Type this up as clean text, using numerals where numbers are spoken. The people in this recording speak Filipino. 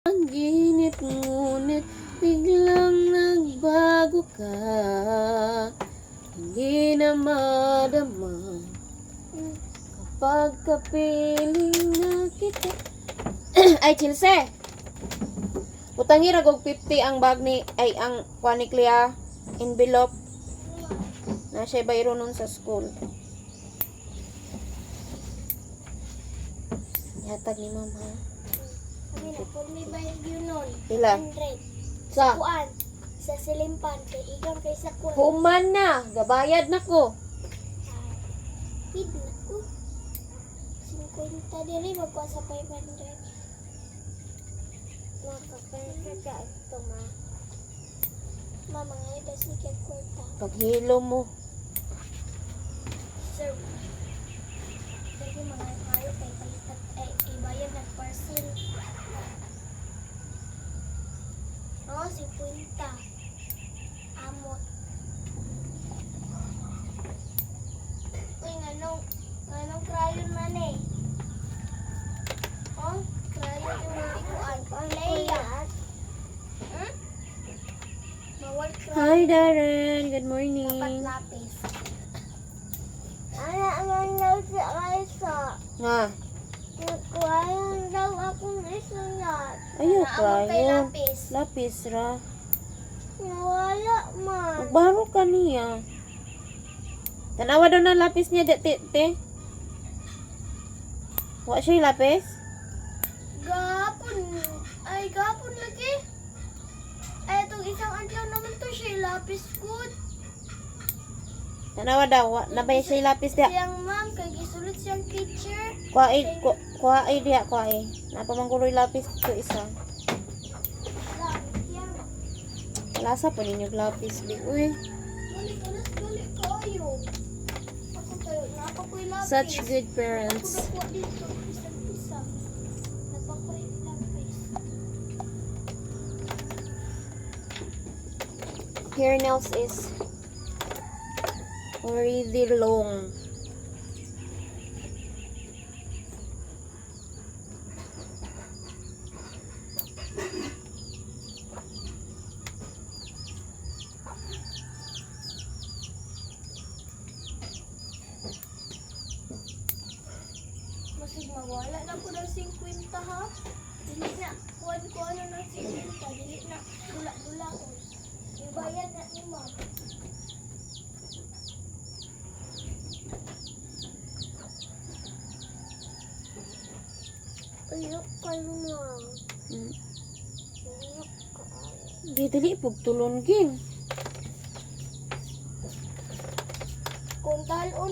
Ang ginit ngunit biglang nagbago ka. Hindi na madama kapag kapiling na kita. Ay, Chilse! Utangi ragog 50 ang bag ni, ay ang kwanikliya envelope. Na siya bayro nun sa school. Yatag ni mama. Sabi na, kung may bayad yun nun, Pila? 100. Sa? Kuan, sa silimpan, kay igang kay sa kuan. Human na! Gabayad na ko! Pid na ko. 50 diri, magkuha sa 500. Makapaya ka ito, ma. Mama, ngayon daw sige kwarta. Paghilo mo. Sir, sige mga kayo kay palitan, ay, ibayad ng parcel. Oo, 50. Amot. Uy, nganong crayon man eh. Oh, crayon yung malikuan. Leia. Hmm? Bawal crayon. Hi, Darren. Good Dapat morning. lapis. Ano daw si Aisa? Nga. Nagkuhayon daw akong isulat. Ayaw, Naamot kay crayon. lapis. Lapis ra. Nawala man. Magbaro ka niya. Tanawa daw na lapis niya, te. Wa siya yung lapis? Gapon. Ay, gapon lagi. Ay, itong isang adlaw naman to siya. Lapis good. Tanawa daw, nabay siya yung lapis diya. Siyang ma'am, kay gisulat siyang teacher. Kuha diya. Napamangkuloy lapis ko isa. Lapis yan. Lasa po ninyo lapis, di. Uy, Gali kayo. Ako kayo, napakoy lapis. such good parents. Ako nakuha dito, isa-isa. Napakoy lapis. Hair nails is really long. Masig mawala na ko ng 50 ha. Dili na. Kuhan ko ano ng 50. Dili na. Dula-dula ko. Ibayad na ni ma'am. Ayok kayo ma'am. Ayok kayo. Di dili pugtulon ging. Kung talon